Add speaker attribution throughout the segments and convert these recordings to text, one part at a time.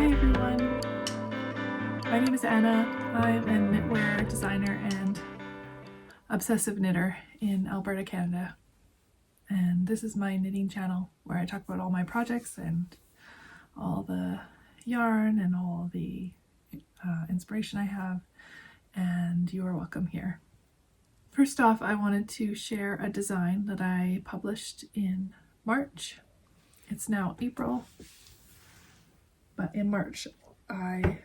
Speaker 1: Hi everyone, my name is Anna. I'm a knitwear designer and obsessive knitter in Alberta, Canada. And this is my knitting channel where I talk about all my projects and all the yarn and all the inspiration I have, and you are welcome here. First off, I wanted to share a design that I published in March. It's now April, but in March I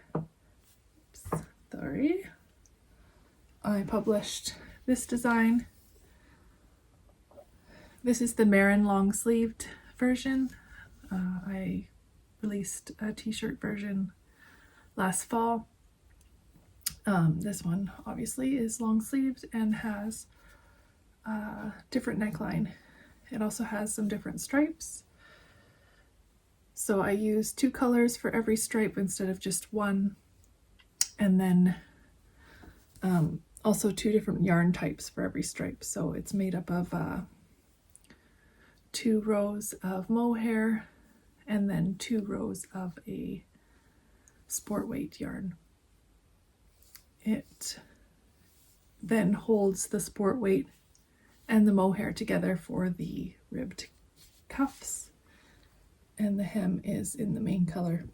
Speaker 1: published this design. This is the Marin long sleeved version. I released a t-shirt version last fall. This one obviously is long sleeved and has a different neckline. It also has some different stripes. So I used 2 colors for every stripe instead of just one. And then also 2 different yarn types for every stripe. So it's made up of 2 rows of mohair and then 2 rows of a sport weight yarn. It then holds the sport weight and the mohair together for the ribbed cuffs, and the hem is in the main color.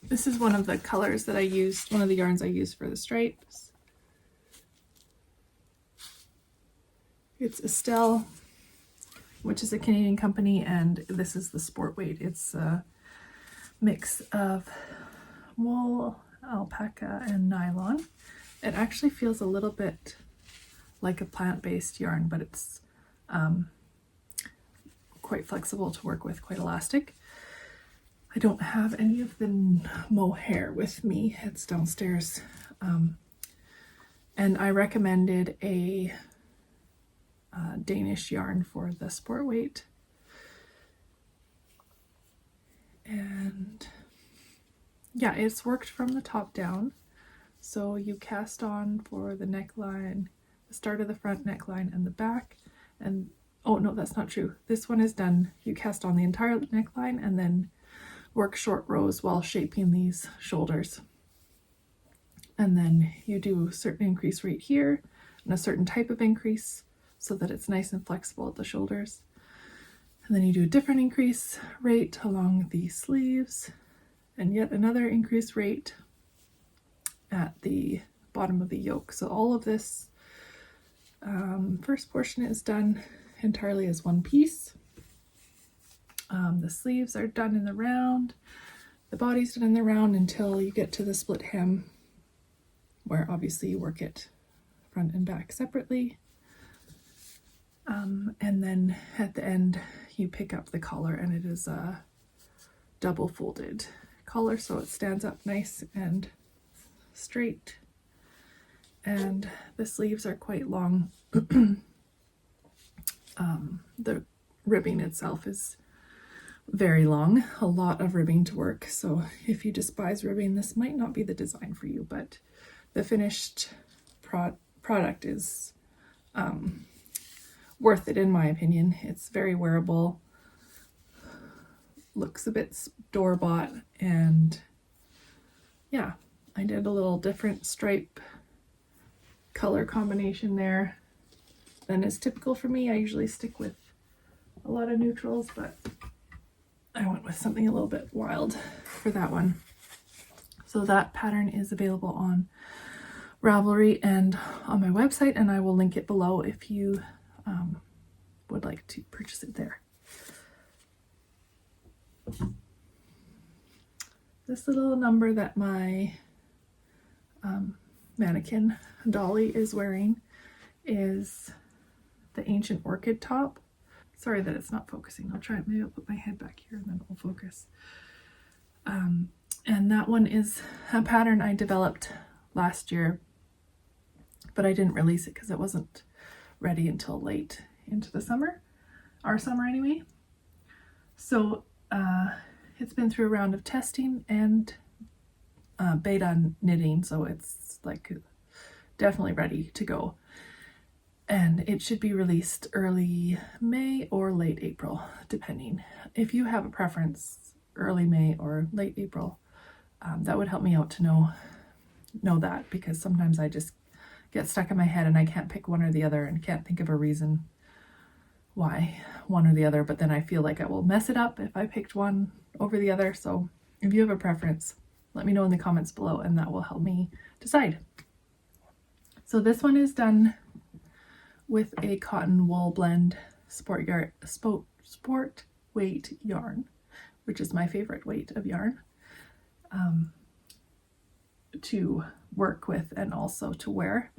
Speaker 1: This is one of the colors that I used, one of the yarns I used for the stripes. It's Estelle, which is a Canadian company, and this is the sport weight. It's a mix of wool, alpaca, and nylon. It actually feels a little bit like a plant-based yarn, but it's quite flexible to work with, quite elastic. I don't have any of the mohair with me, it's downstairs. And I recommended a Danish yarn for the sport weight. And yeah, it's worked from the top down. So you cast on for the neckline, the start of the front neckline and the back. And oh no, that's not true. This one is done. You cast on the entire neckline and then work short rows while shaping these shoulders. And then you do a certain increase rate here and a certain type of increase so that it's nice and flexible at the shoulders. And then you do a different increase rate along the sleeves and yet another increase rate at the bottom of the yoke. So all of this first portion is done entirely as one piece. The sleeves are done in the round, the body's done in the round until you get to the split hem, where obviously you work it front and back separately. And then at the end you pick up the collar, and it is a double folded collar, so it stands up nice and straight. And the sleeves are quite long. The ribbing itself is very long, a lot of ribbing to work. So if you despise ribbing, this might not be the design for you, but the finished product is worth it in my opinion. It's very wearable, looks a bit store-bought, and yeah, I did a little different stripe color combination there than is typical for me. I usually stick with a lot of neutrals, but I went with something a little bit wild for that one. So that pattern is available on Ravelry and on my website, and I will link it below if you would like to purchase it there. This little number that my mannequin dolly is wearing is the ancient Orchid top. Sorry that it's not focusing. I'll try it. Maybe I'll put my head back here and then it will focus. And that one is a pattern I developed last year, but I didn't release it because it wasn't ready until late into the summer, our summer anyway. So it's been through a round of testing and beta knitting, so it's like definitely ready to go. and it should be released early May or late April, depending. If you have a preference, early May or late April, that would help me out to know that, because sometimes I just get stuck in my head and I can't pick one or the other and can't think of a reason why one or the other, but then I feel like I will mess it up if I picked one over the other. So if you have a preference, let me know in the comments below and that will help me decide. So this one is done with a cotton wool blend sport weight yarn, which is my favorite weight of yarn to work with and also to wear.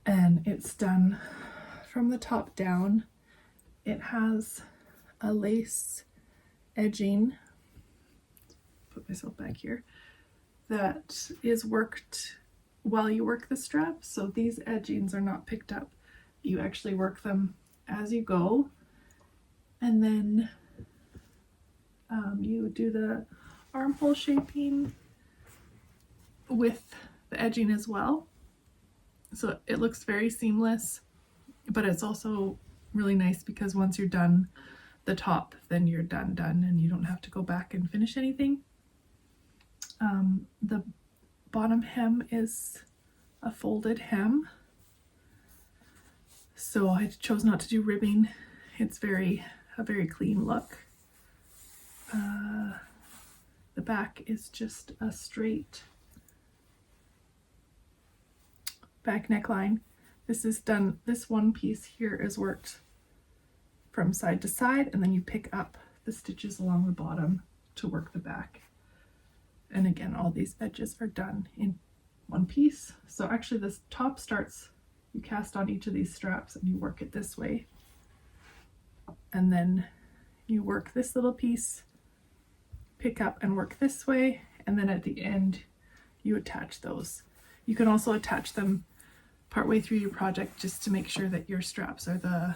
Speaker 1: And it's done from the top down. It has a lace edging, put myself back here, that is worked while you work the straps. So these edgings are not picked up. You actually work them as you go, and then you do the armhole shaping with the edging as well. So it looks very seamless, but it's also really nice because once you're done the top, then you're done and you don't have to go back and finish anything. The bottom hem is a folded hem, so I chose not to do ribbing. It's a very clean look. The back is just a straight back neckline. This one piece here is worked from side to side, and then you pick up the stitches along the bottom to work the back. And again, all these edges are done in one piece. So actually this top starts, you cast on each of these straps and you work it this way. And then you work this little piece, pick up and work this way. And then at the end, you attach those. You can also attach them partway through your project just to make sure that your straps are the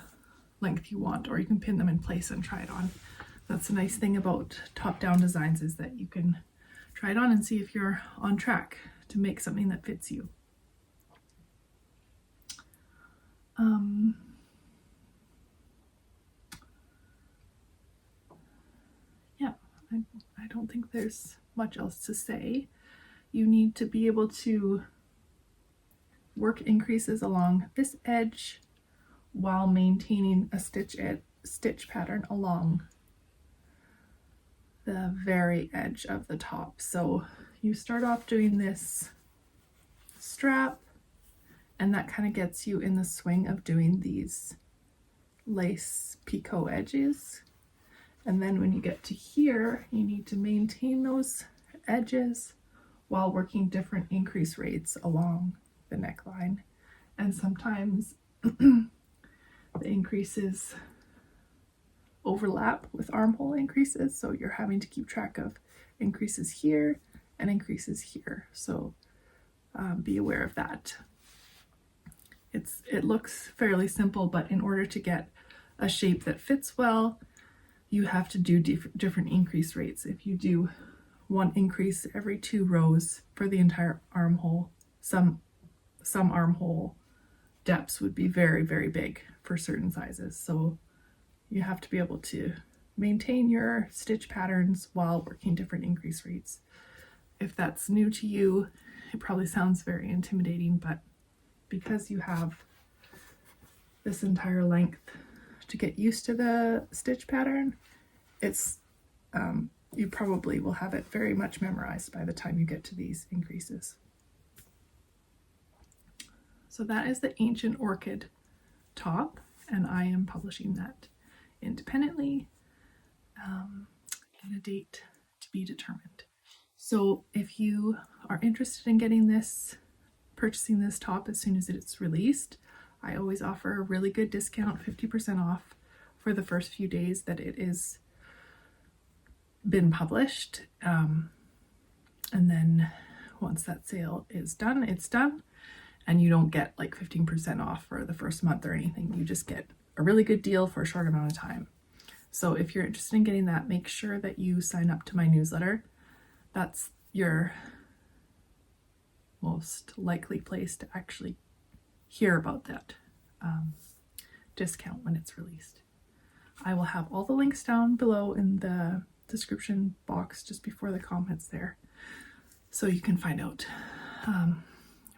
Speaker 1: length you want, or you can pin them in place and try it on. That's the nice thing about top-down designs, is that you can try it on and see if you're on track to make something that fits you. Yeah, I don't think there's much else to say. You need to be able to work increases along this edge while maintaining a stitch pattern along the very edge of the top. So you start off doing this strap, and that kind of gets you in the swing of doing these lace picot edges. And then when you get to here, you need to maintain those edges while working different increase rates along the neckline. And sometimes the increases overlap with armhole increases, so you're having to keep track of increases here and increases here. So be aware of that. It looks fairly simple, but in order to get a shape that fits well, you have to do different increase rates. If you do one increase every 2 rows for the entire armhole, some armhole depths would be very, very big for certain sizes. So you have to be able to maintain your stitch patterns while working different increase rates. If that's new to you, it probably sounds very intimidating, but because you have this entire length to get used to the stitch pattern, it's you probably will have it very much memorized by the time you get to these increases. So that is the Ancient Orchid top, and I am publishing that independently and a date to be determined. So if you are interested in getting this, purchasing this top as soon as it's released, I always offer a really good discount, 50% off for the first few days that it is been published. And then once that sale is done, it's done. And you don't get like 15% off for the first month or anything. You just get a really good deal for a short amount of time. So if you're interested in getting that, make sure that you sign up to my newsletter. That's your most likely place to actually hear about that. discount when it's released. I will have all the links down below in the description box just before the comments there, so you can find out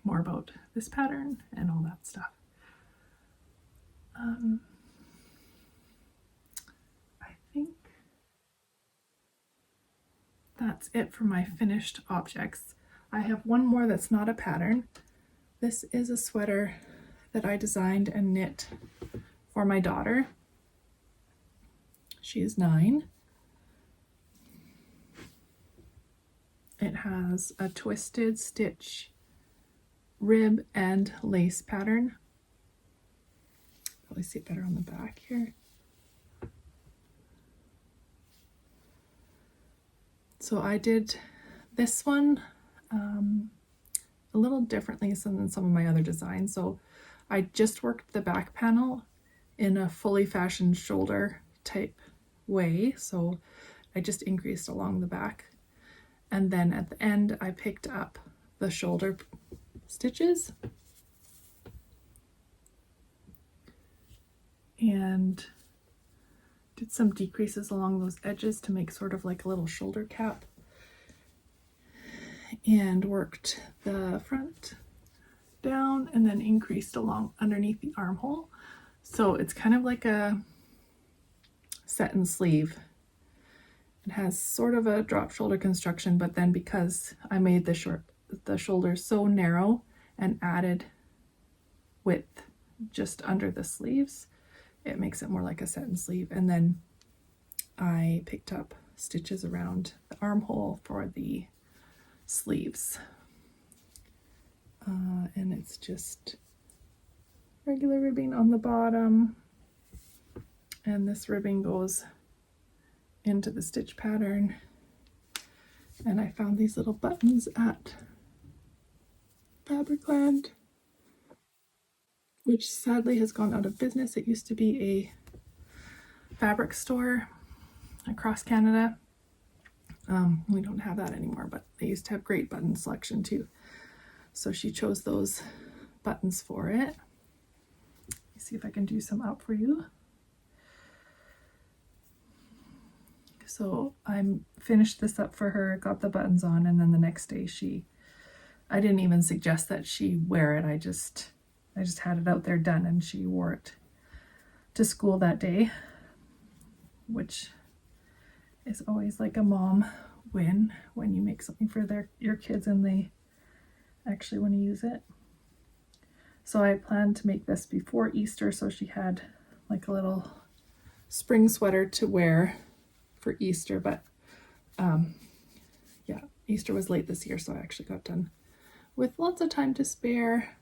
Speaker 1: more about this pattern and all that stuff. I think that's it for my finished objects. I have one more that's not a pattern. This is a sweater that I designed and knit for my daughter. She is 9. It has a twisted stitch rib and lace pattern. Probably see it better on the back here. So I did this one a little differently than some of my other designs. So I just worked the back panel in a fully fashioned shoulder type way. So I just increased along the back. And then at the end, I picked up the shoulder stitches and did some decreases along those edges to make sort of like a little shoulder cap, and worked the front down and then increased along underneath the armhole. So it's kind of like a set and sleeve. It has sort of a drop shoulder construction, but then because I made the shoulders so narrow and added width just under the sleeves, it makes it more like a set and sleeve. And then I picked up stitches around the armhole for the sleeves. And it's just regular ribbing on the bottom, and this ribbing goes into the stitch pattern. And I found these little buttons at Fabricland, which sadly has gone out of business. It used to be a fabric store across Canada. We don't have that anymore, but they used to have great button selection too. So she chose those buttons for it. Let me see if I can do some up for you. So I finished this up for her, got the buttons on, and then the next day I didn't even suggest that she wear it. I just had it out there done, and she wore it to school that day, which is always like a mom win when you make something for your kids and they actually want to use it. So I planned to make this before Easter, so she had like a little spring sweater to wear for Easter, but yeah, Easter was late this year, so I actually got done with lots of time to spare.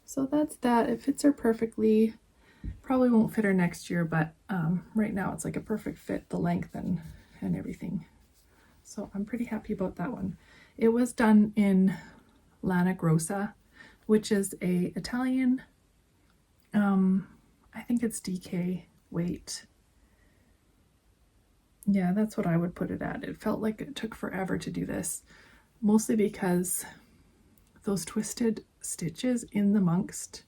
Speaker 1: So that's that. It fits her perfectly. Probably won't fit her next year, but right now it's like a perfect fit, the length and everything. So I'm pretty happy about that one. It was done in Lana Grossa, which is a Italian, I think it's DK weight. Yeah, that's what I would put it at. It felt like it took forever to do this, mostly because those twisted stitches in amongst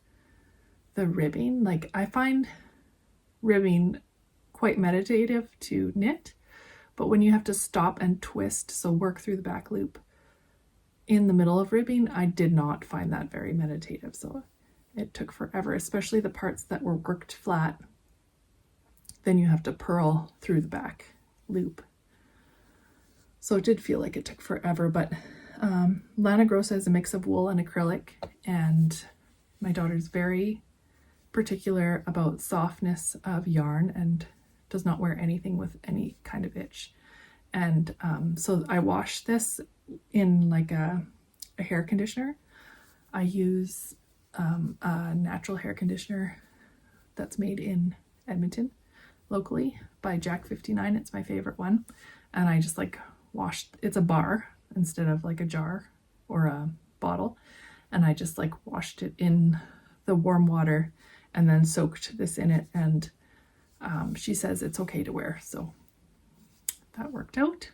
Speaker 1: the ribbing, like I find ribbing quite meditative to knit, but when you have to stop and twist, so work through the back loop in the middle of ribbing, I did not find that very meditative. So it took forever, especially the parts that were worked flat. Then you have to purl through the back loop. So it did feel like it took forever, but Lana Grossa is a mix of wool and acrylic, and my daughter's very particular about softness of yarn and does not wear anything with any kind of itch. And so I wash this in like a hair conditioner. I use a natural hair conditioner that's made in Edmonton locally by Jack 59. It's my favorite one. And I just like washed, it's a bar instead of like a jar or a bottle. And I just like washed it in the warm water and then soaked this in it. And she says it's okay to wear. So that worked out.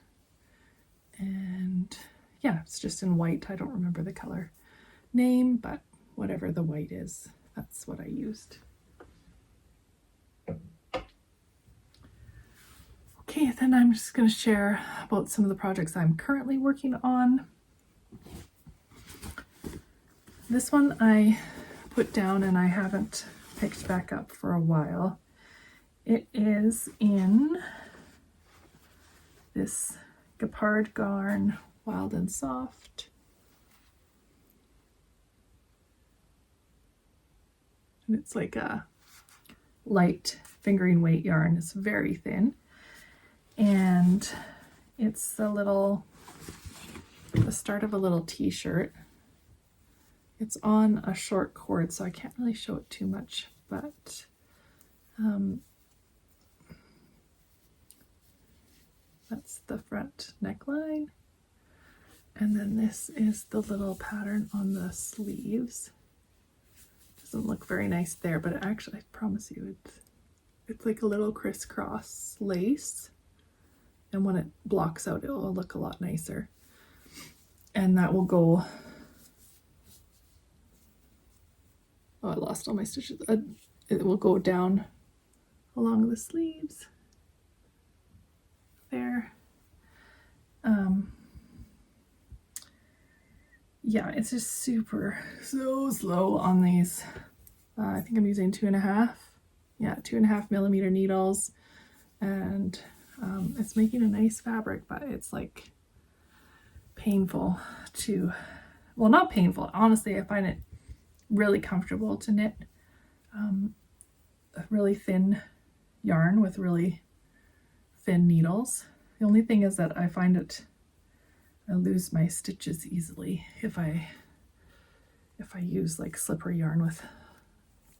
Speaker 1: And yeah, it's just in white. I don't remember the color name, but whatever the white is, that's what I used. Okay, then I'm just going to share about some of the projects I'm currently working on. This one I put down and I haven't picked back up for a while. It is in this Gepard Garn Wild and Soft. And it's like a light fingering weight yarn. It's very thin. And it's the start of a little t-shirt. It's on a short cord, so I can't really show it too much, but that's the front neckline. And then this is the little pattern on the sleeves. Doesn't look very nice there, but actually, I promise you, it's like a little crisscross lace. And when it blocks out, it will look a lot nicer. And that will go, oh, I lost all my stitches. It will go down along the sleeves there. Yeah, it's just so slow on these. I think I'm using 2.5 millimeter needles, and it's making a nice fabric, but it's like painful to, well, not painful. Honestly, I find it really comfortable to knit a really thin yarn with really thin needles. The only thing is that I find I lose my stitches easily if I use like slippery yarn with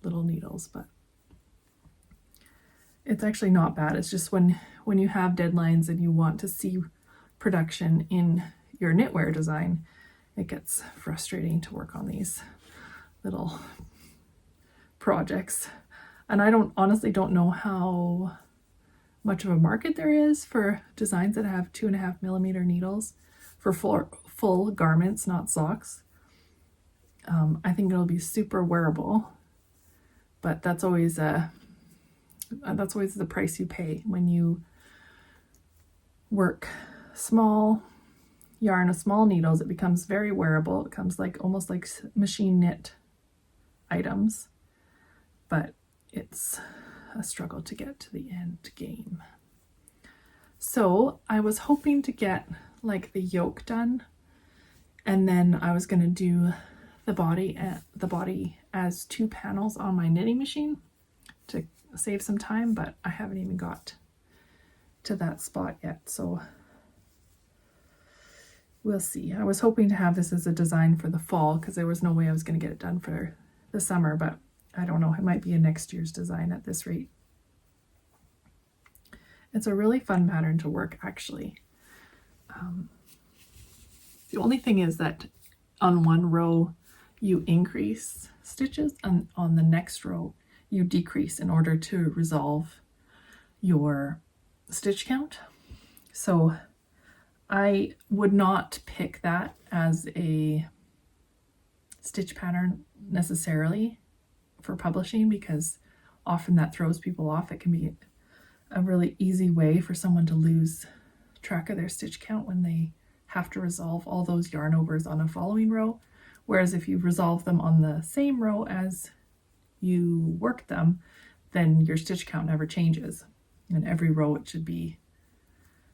Speaker 1: little needles, but it's actually not bad. It's just when you have deadlines and you want to see production in your knitwear design, it gets frustrating to work on these little projects. And I honestly don't know how much of a market there is for designs that have 2.5 millimeter needles for full garments, not socks. I think it'll be super wearable, but that's always the price you pay when you work small yarn with small needles. It becomes very wearable. It becomes like almost like machine knit items, but it's a struggle to get to the end game. So I was hoping to get like the yoke done, and then I was going to do the body as 2 panels on my knitting machine to save some time, but I haven't even got to that spot yet, so we'll see. I was hoping to have this as a design for the fall because there was no way I was going to get it done for the summer, but I don't know, it might be a next year's design at this rate. It's a really fun pattern to work, actually. The only thing is that on one row you increase stitches, and on the next row you decrease in order to resolve your stitch count. So I would not pick that as a stitch pattern necessarily for publishing, because often that throws people off. It can be a really easy way for someone to lose track of their stitch count when they have to resolve all those yarn overs on a following row. Whereas if you resolve them on the same row as you work them, then your stitch count never changes. And every row it should be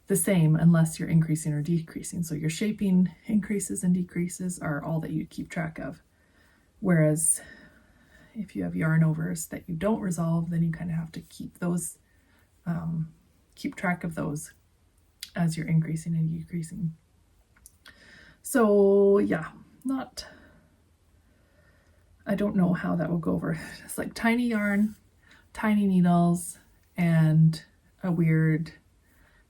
Speaker 1: the same unless you're increasing or decreasing. So your shaping increases and decreases are all that you keep track of. Whereas if you have yarn overs that you don't resolve, then you kind of have to keep those, keep track of those as you're increasing and decreasing. So yeah, I don't know how that will go over. It's like tiny yarn, tiny needles, and a weird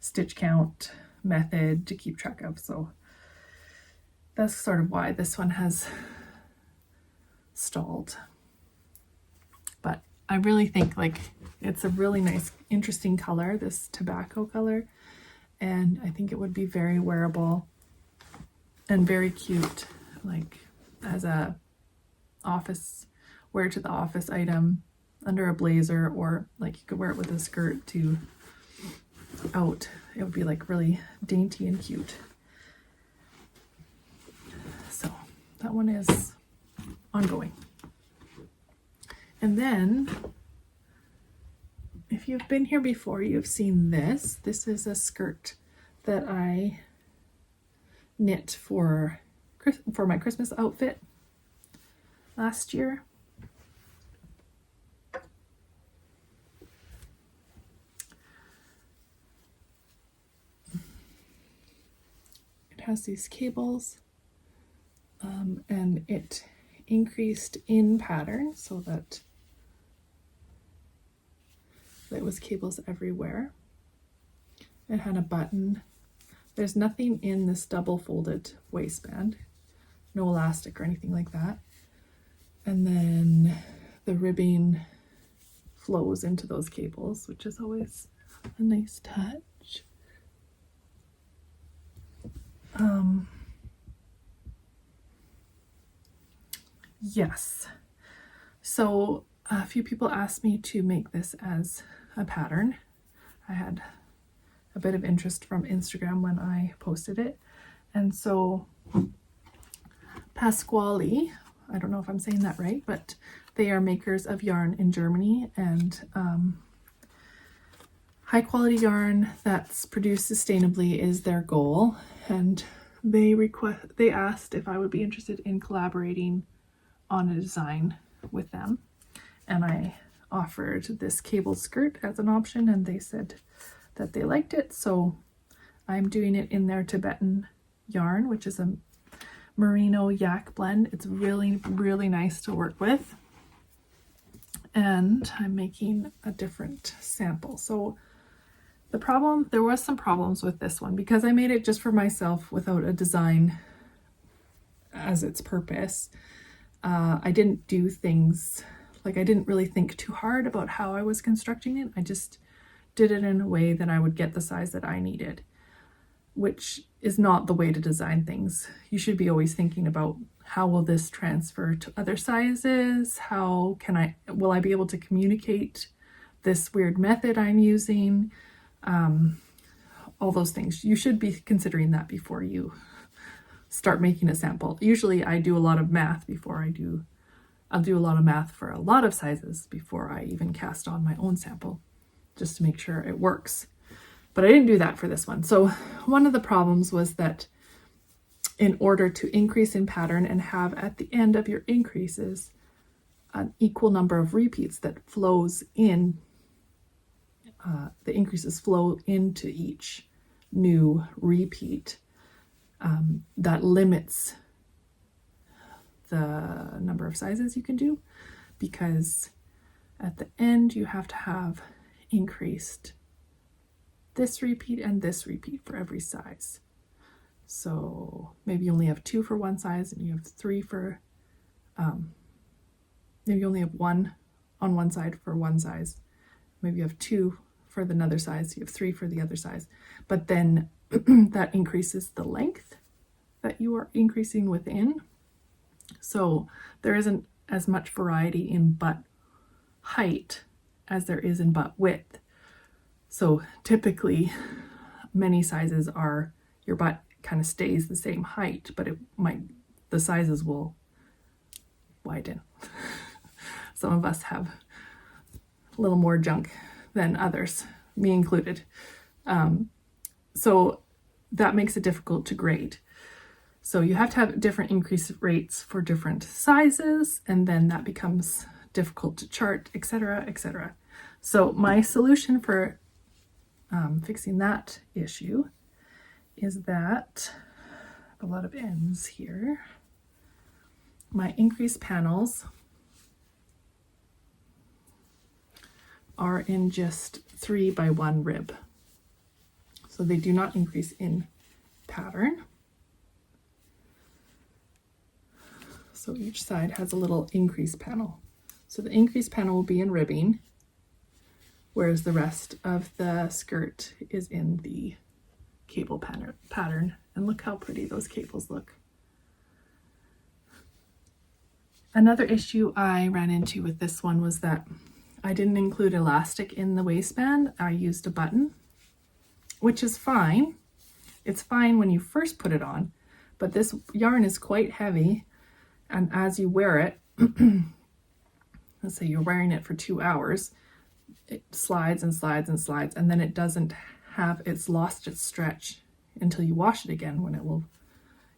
Speaker 1: stitch count method to keep track of. So that's sort of why this one has stalled. But I really think like it's a really nice, interesting color, this tobacco color. And I think it would be very wearable and very cute, like as a office wear to the office item, under a blazer, or like you could wear it with a skirt to out. It would be like really dainty and cute. So that one is ongoing. And then if you've been here before, you've seen this. This is a skirt that I knit for my Christmas outfit last year. It has these cables, and it increased in pattern so that it was cables everywhere. It had a button. There's nothing in this double folded waistband, no elastic or anything like that. And then the ribbing flows into those cables, which is always a nice touch. Yes. So a few people asked me to make this as a pattern. I had a bit of interest from Instagram when I posted it. And so Pasquale, I don't know if I'm saying that right, but they are makers of yarn in Germany, and high quality yarn that's produced sustainably is their goal. And they asked if I would be interested in collaborating on a design with them. And I offered this cable skirt as an option, and they said that they liked it. So I'm doing it in their Tibetan yarn, which is a merino yak blend. It's really, really nice to work with. And I'm making a different sample. So there was some problems with this one because I made it just for myself without a design as its purpose. I didn't do things, like I didn't really think too hard about how I was constructing it. I just did it in a way that I would get the size that I needed, which is not the way to design things. You should be always thinking about, how will this transfer to other sizes? Will I be able to communicate this weird method I'm using? All those things. You should be considering that before you start making a sample. Usually I do a lot of math I'll do a lot of math for a lot of sizes before I even cast on my own sample, just to make sure it works. But I didn't do that for this one. So one of the problems was that in order to increase in pattern and have at the end of your increases an equal number of repeats that flows in, the increases flow into each new repeat, that limits the number of sizes you can do, because at the end you have to have increased this repeat and this repeat for every size. So maybe you only have 2 for one size, and you have 3 for, maybe you only have 1 on one side for one size. Maybe you have 2 for another size, you have 3 for the other size. But then that increases the length that you are increasing within. So there isn't as much variety in butt height as there is in butt width. So typically many sizes are, your butt kind of stays the same height, but the sizes will widen. Some of us have a little more junk than others, me included. So that makes it difficult to grade. So you have to have different increase rates for different sizes, and then that becomes difficult to chart, etc., etc. So my solution for fixing that issue is that a lot of ends here. My increase panels are in just 3 by 1 rib. So they do not increase in pattern. So each side has a little increase panel. So the increase panel will be in ribbing, whereas the rest of the skirt is in the cable pattern. And look how pretty those cables look. Another issue I ran into with this one was that I didn't include elastic in the waistband. I used a button, which is fine. It's fine when you first put it on, but this yarn is quite heavy, and as you wear it, let's say you're wearing it for 2 hours, it slides and slides and slides, and then it doesn't have, it's lost its stretch until you wash it again, when it will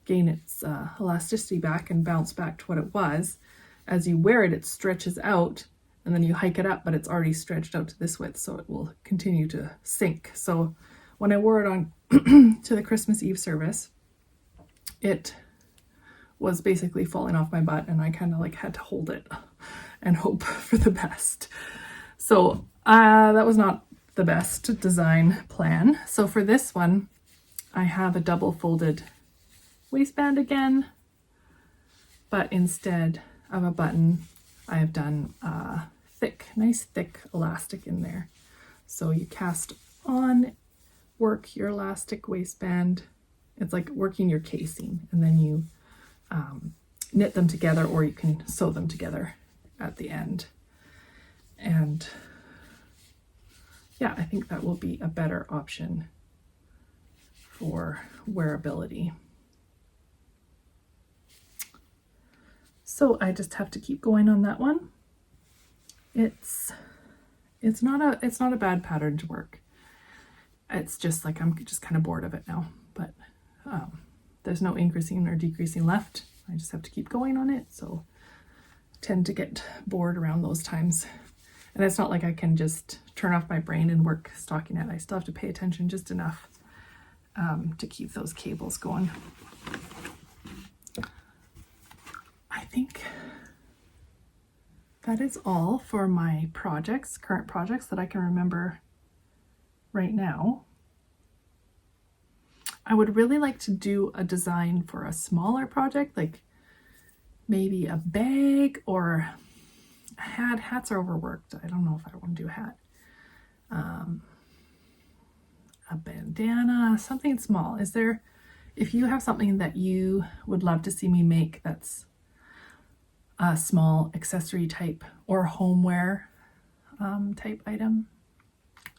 Speaker 1: gain its elasticity back and bounce back to what it was. As you wear it, it stretches out, and then you hike it up, but it's already stretched out to this width, so it will continue to sink. So when I wore it on to the Christmas Eve service, it was basically falling off my butt, and I kind of like had to hold it and hope for the best. So that was not the best design plan. So for this one, I have a double folded waistband again, but instead of a button, I have done nice thick elastic in there. So you cast on, work your elastic waistband. It's like working your casing, and then you knit them together, or you can sew them together at the end. And yeah, I think that will be a better option for wearability. So I just have to keep going on that one. It's not a bad pattern to work. It's just like I'm just kind of bored of it now, but there's no increasing or decreasing left. I just have to keep going on it, so I tend to get bored around those times. And it's not like I can just turn off my brain and work stockinette. I still have to pay attention just enough to keep those cables going. I think that is all for my projects, current projects that I can remember right now. I would really like to do a design for a smaller project, like maybe a bag or a hat. Hats are overworked. I don't know if I want to do a hat. A bandana, something small. If you have something that you would love to see me make that's a small accessory type or homeware type item,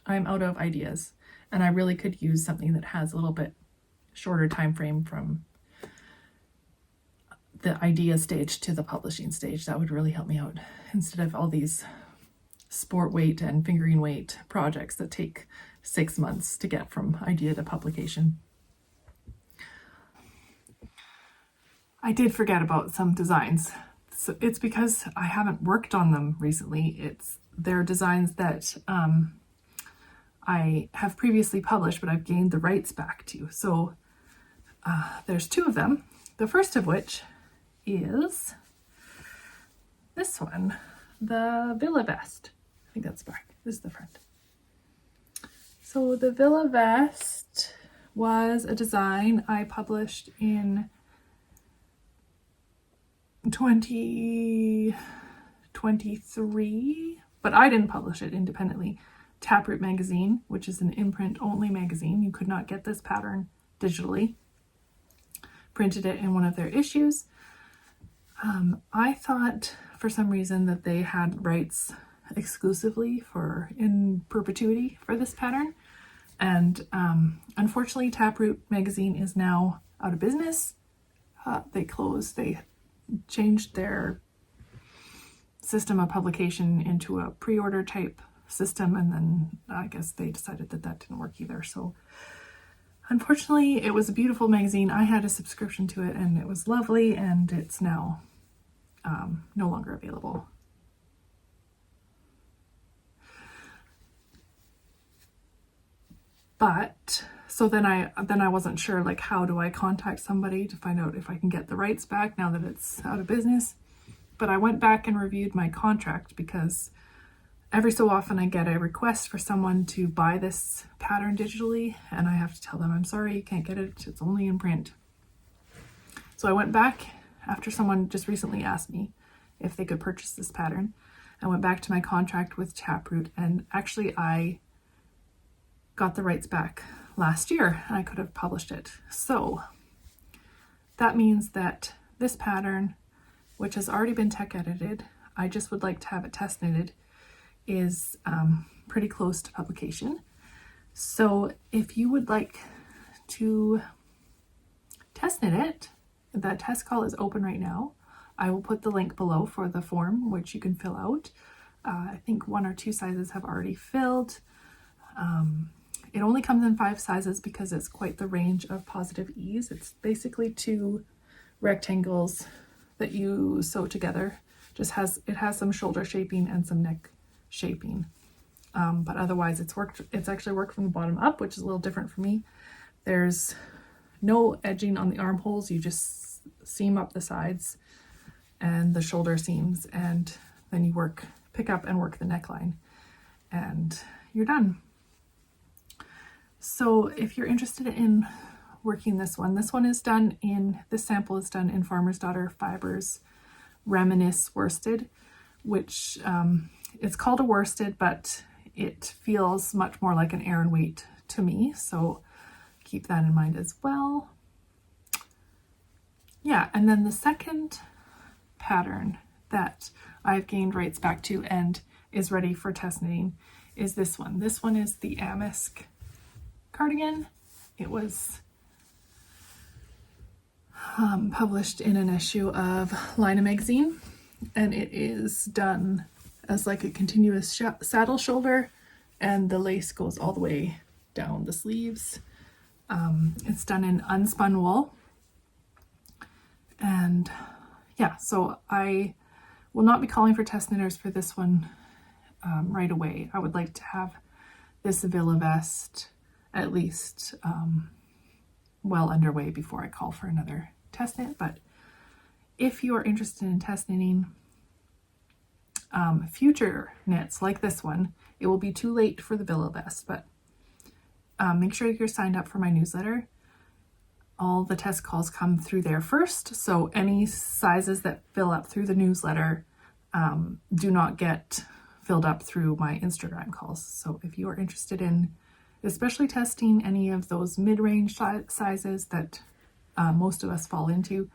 Speaker 1: I'm out of ideas, and I really could use something that has a little bit shorter time frame from the idea stage to the publishing stage. That would really help me out, instead of all these sport weight and fingering weight projects that take 6 months to get from idea to publication. I did forget about some designs. So it's because I haven't worked on them recently. They're designs that I have previously published, but I've gained the rights back to. So there's 2 of them. The first of which is this one, the Villa Vest. I think that's the back. This is the front. So the Villa Vest was a design I published in 2023, but I didn't publish it independently. Taproot magazine, which is an imprint only magazine. You could not get this pattern digitally. Printed it in one of their issues. I thought for some reason that they had rights exclusively in perpetuity for this pattern, and unfortunately Taproot magazine is now out of business. They changed their system of publication into a pre-order type system, and then I guess they decided that didn't work either. So unfortunately, it was a beautiful magazine. I had a subscription to it, and it was lovely, and it's now no longer available. But so then I wasn't sure, like, how do I contact somebody to find out if I can get the rights back now that it's out of business. But I went back and reviewed my contract, because every so often I get a request for someone to buy this pattern digitally, and I have to tell them, I'm sorry, you can't get it, it's only in print. So I went back after someone just recently asked me if they could purchase this pattern. I went back to my contract with Taproot, and actually I got the rights back last year, and I could have published it. So that means that this pattern which has already been tech edited. I just would like to have it test knitted, is pretty close to publication. So if you would like to test knit it, that test call is open right now. I will put the link below for the form, which you can fill out. I think 1 or 2 sizes have already filled. It only comes in 5 sizes because it's quite the range of positive ease. It's basically 2 rectangles that you sew together. It has some shoulder shaping and some neck shaping. But otherwise it's actually worked from the bottom up, which is a little different for me. There's no edging on the armholes. You just seam up the sides and the shoulder seams, and then you pick up and work the neckline, and you're done. So if you're interested in working this one is done in, this sample is done in Farmer's Daughter Fibers Reminisce Worsted, which it's called a worsted, but it feels much more like an Aran weight to me, so keep that in mind as well. Yeah, and then the second pattern that I've gained rights back to and is ready for test knitting is this one. This one is the Amisk cardigan. It was published in an issue of Lina magazine, and it is done as like a continuous saddle shoulder, and the lace goes all the way down the sleeves. It's done in unspun wool, and yeah, so I will not be calling for test knitters for this one right away. I would like to have this Villa vest at least well underway before I call for another test knit. But if you are interested in test knitting future knits like this one, it will be too late for the Villa vest, but make sure you're signed up for my newsletter. All the test calls come through there first, so any sizes that fill up through the newsletter do not get filled up through my Instagram calls. So if you are interested in especially testing any of those mid-range sizes that most of us fall into,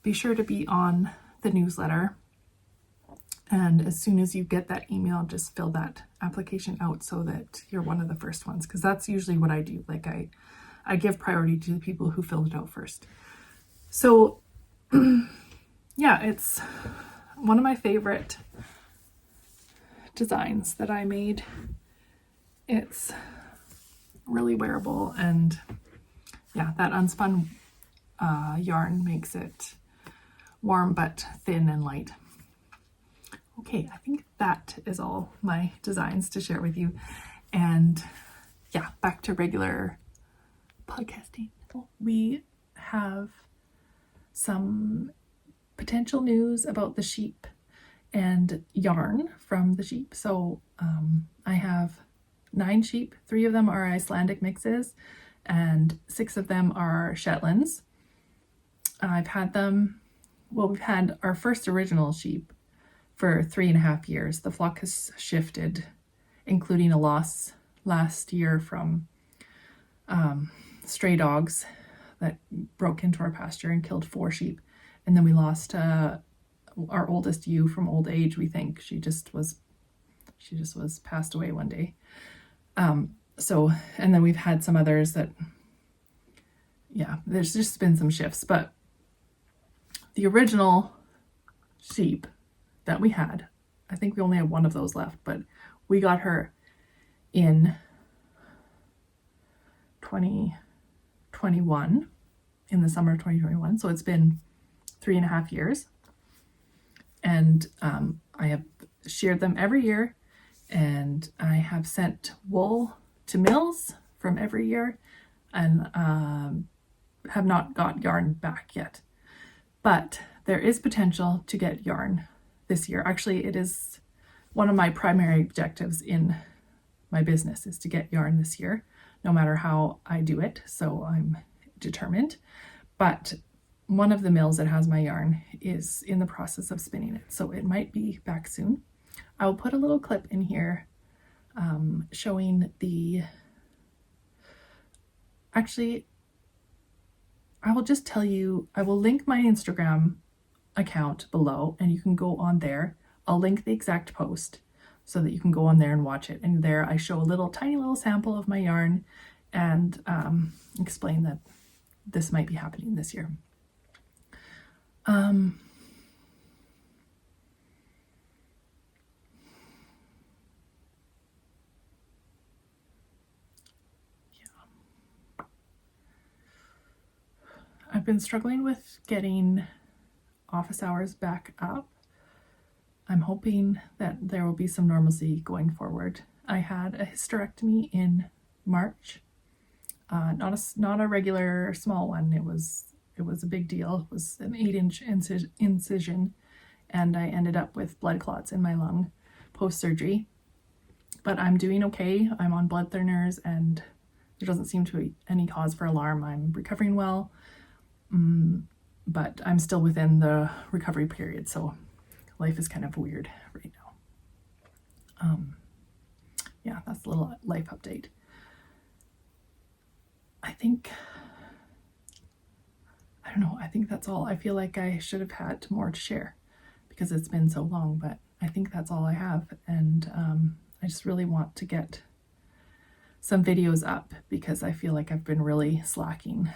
Speaker 1: be sure to be on the newsletter. And as soon as you get that email, just fill that application out so that you're one of the first ones, because that's usually what I do. Like I give priority to the people who filled it out first. So yeah, it's one of my favorite designs that I made. It's really wearable, and yeah, that unspun yarn makes it warm but thin and light. Okay, I think that is all my designs to share with you, and yeah, back to regular podcasting. We have some potential news about the sheep and yarn from the sheep. So I have 9 sheep. 3 of them are Icelandic mixes and 6 of them are Shetlands. I've had them, well, we've had our first original sheep for 3.5 years. The flock has shifted, including a loss last year from stray dogs that broke into our pasture and killed 4 sheep. And then we lost our oldest ewe from old age, we think. She just was passed away one day. So, and then we've had some others that, yeah, there's just been some shifts, but the original sheep that we had, I think we only have 1 of those left, but we got her in 2021, in the summer of 2021. So it's been 3.5 years, and I have sheared them every year, and I have sent wool to mills from every year, and have not got yarn back yet. But there is potential to get yarn this year. Actually, it is one of my primary objectives in my business, is to get yarn this year, no matter how I do it. So I'm determined. But one of the mills that has my yarn is in the process of spinning it, so it might be back soon. I will put a little clip in here showing actually, I will just tell you, I will link my Instagram account below, and you can go on there. I'll link the exact post so that you can go on there and watch it. And there I show a tiny little sample of my yarn and explain that this might be happening this year. I've been struggling with getting office hours back up. I'm hoping that there will be some normalcy going forward. I had a hysterectomy in March. Not a regular small one. It was a big deal. It was an 8-inch incision, and I ended up with blood clots in my lung post-surgery. But I'm doing okay. I'm on blood thinners, and there doesn't seem to be any cause for alarm. I'm recovering well, but I'm still within the recovery period, so life is kind of weird right now. Yeah, that's a little life update. I don't know, I think that's all. I feel like I should have had more to share because it's been so long, but I think that's all I have. And I just really want to get some videos up because I feel like I've been really slacking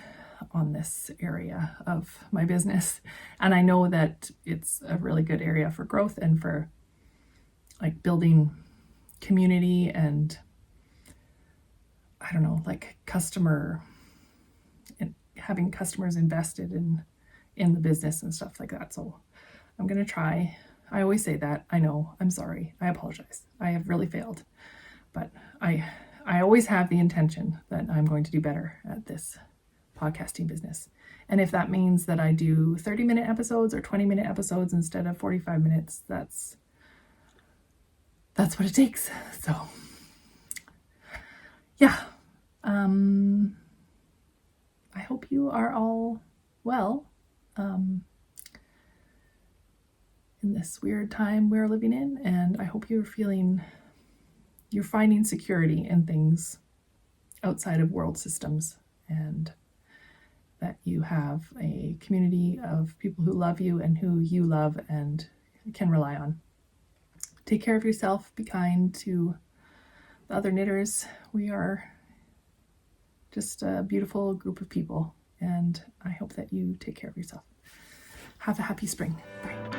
Speaker 1: on this area of my business. And I know that it's a really good area for growth and for like building community and I don't know, like having customers invested in the business and stuff like that. So I'm going to try. I always say that. I know. I'm sorry. I apologize. I have really failed. But I always have the intention that I'm going to do better at this podcasting business. And if that means that I do 30-minute episodes or 20-minute episodes instead of 45 minutes, that's what it takes. So yeah. I hope you are all well in this weird time we're living in, and I hope you're finding security in things outside of world systems, and that you have a community of people who love you and who you love and can rely on. Take care of yourself. Be kind to the other knitters. We are just a beautiful group of people, and I hope that you take care of yourself. Have a happy spring. Bye.